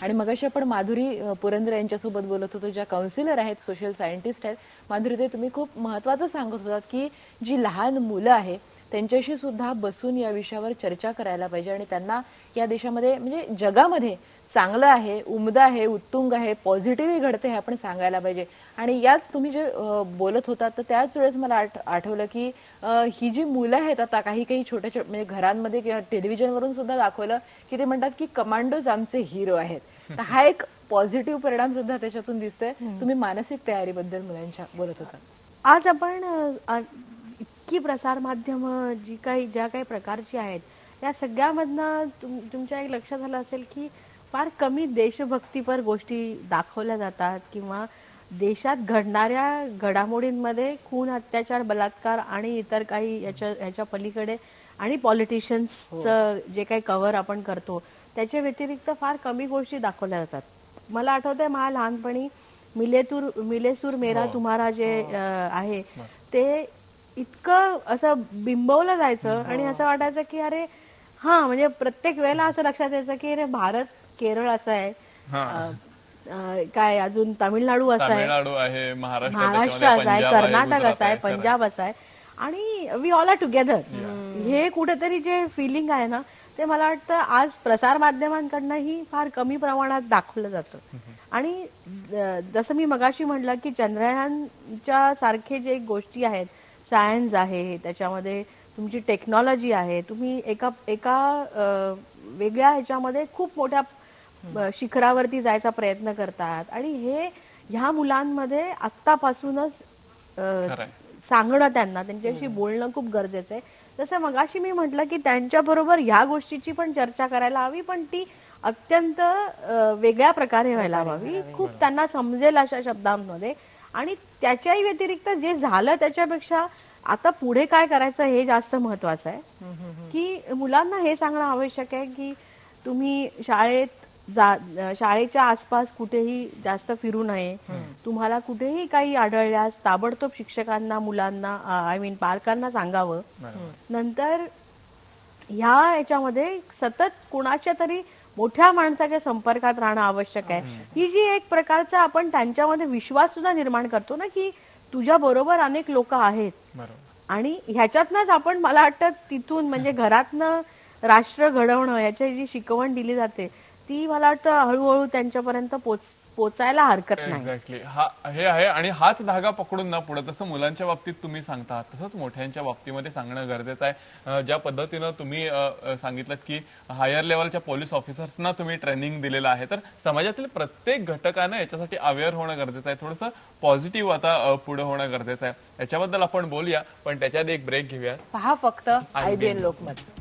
आणि मगाशी आपण माधुरी पुरंदरे यांच्यासोबत बोलत होतो, ज्या काउन्सिलर आहेत, सोशल सायंटिस्ट आहेत. माधुरी ते तुम्ही खूप महत्त्वाचं सांगत होतात की जी लहान मुलं आहेत त्यांच्याशी सुद्धा बसून या विषयावर चर्चा करायला पाहिजे आणि त्यांना या देशामध्ये म्हणजे जगामध्ये चांगलं आहे, उमदा आहे, उत्तुंग आहे, पॉझिटिव्ह घडते हे आपण सांगायला पाहिजे. आणि याच तुम्ही जे बोलत होतात तर त्याच वेळेस मला आठवलं की ही जी मुलं आहेत आता काही काही छोट्या छोट्या म्हणजे घरांमध्ये किंवा टेलिव्हिजनवरून सुद्धा दाखवलं की ते म्हणतात की कमांडोज आमचे हिरो आहेत. तर हा एक पॉझिटिव्ह परिणाम सुद्धा त्याच्यातून दिसतोय. तुम्ही मानसिक तयारीबद्दल मुलांच्या बोलत होता. आज आपण इतकी प्रसार माध्यम ज्या काही प्रकारची आहेत या सगळ्यामधनं तुमच्या एक लक्षात आलं असेल की फार कमी देशभक्तीपर गोष्टी दाखवल्या जातात किंवा देशात घडणाऱ्या घडामोडींमध्ये खून, अत्याचार, बलात्कार आणि इतर काही ह्याच्या पलीकडे आणि पॉलिटिशियन्सचं जे काही कव्हर आपण करतो त्याच्या व्यतिरिक्त फार कमी गोष्टी दाखवल्या जातात. मला आठवतंय मला लहानपणी मिलेसूर मेरा तुम्हारा जे आहे ते इतकं असं बिंबवलं जायचं आणि असं वाटायचं की अरे हा म्हणजे प्रत्येक वेळेला असं लक्षात यायचं की अरे भारत केरळ असं आहे, काय अजून तामिळनाडू असं आहे, महाराष्ट्र असं आहे, कर्नाटक असं आहे, पंजाब असं आहे आणि वी ऑल आर टुगेदर. हे कुठेतरी जे फिलिंग आहे ना ते मला वाटतं आज प्रसार माध्यमांकडनंही फार कमी प्रमाणात दाखवलं जातं. आणि जसं मी मगाशी म्हटलं की चंद्रयानच्या सारखे जे गोष्टी आहेत, सायन्स आहे, त्याच्यामध्ये तुमची टेक्नॉलॉजी आहे, तुम्ही एका एका वेगळ्या ह्याच्यामध्ये खूप मोठ्या शिखरावरती जायचा प्रयत्न करतात आणि हे ह्या मुलांमध्ये आत्तापासूनच सांगणं, त्यांच्याशी बोलणं खूप गरजेचं आहे. जसं मगाशी मी म्हटलं की त्यांच्याबरोबर ह्या गोष्टीची पण चर्चा करायला हवी, पण ती अत्यंत वेगळ्या प्रकारे व्हायला हवी, खूप त्यांना समजेल अशा शब्दांमध्ये. आणि त्याच्याही व्यतिरिक्त जे झालं त्याच्यापेक्षा आता पुढे काय करायचं हे जास्त महत्वाचं आहे. की मुलांना हे सांगणं आवश्यक आहे की तुम्ही शाळेच्या आसपास कुठेही जास्त फिरू नये. तुम्हाला कुठेही काही आढळल्यास ताबडतोब शिक्षकांना, मुलांना, पालकांना सांगावं. नंतर ह्या याच्यामध्ये सतत कुणाच्या तरी मोठ्या माणसाच्या संपर्कात राहणं आवश्यक आहे. ही जी एक प्रकारचा आपण त्यांच्यामध्ये विश्वास सुद्धा निर्माण करतो ना की तुझ्या बरोबर अनेक लोक आहेत आणि ह्याच्यातनच आपण मला वाटतं तिथून म्हणजे घरातनं राष्ट्र घडवणं याची जी शिकवण दिली जाते ती मला वाटतं हळूहळू त्यांच्यापर्यंत पोचायला हरकत नाही. एक्झॅक्टली हे आहे आणि हाच धागा पकडून ना पुढे जसं मुलांच्या बाबतीत तुम्ही सांगता तसंच मोठ्यांच्या बाबतीमध्ये सांगणं गरजेचं आहे. ज्या पद्धतीनं तुम्ही सांगितलं की हायर लेवलच्या पोलीस ऑफिसर्सना तुम्ही ट्रेनिंग दिलेलं आहे, तर समाजातील प्रत्येक घटकानं याच्यासाठी अवेअर होणं गरजेचं आहे. थोडंसं पॉझिटिव्ह आता पुढे होणं गरजेचं आहे. याच्याबद्दल आपण बोलूया, पण त्याच्यात एक ब्रेक घेऊया. पहा फक्त IBN लोकमत.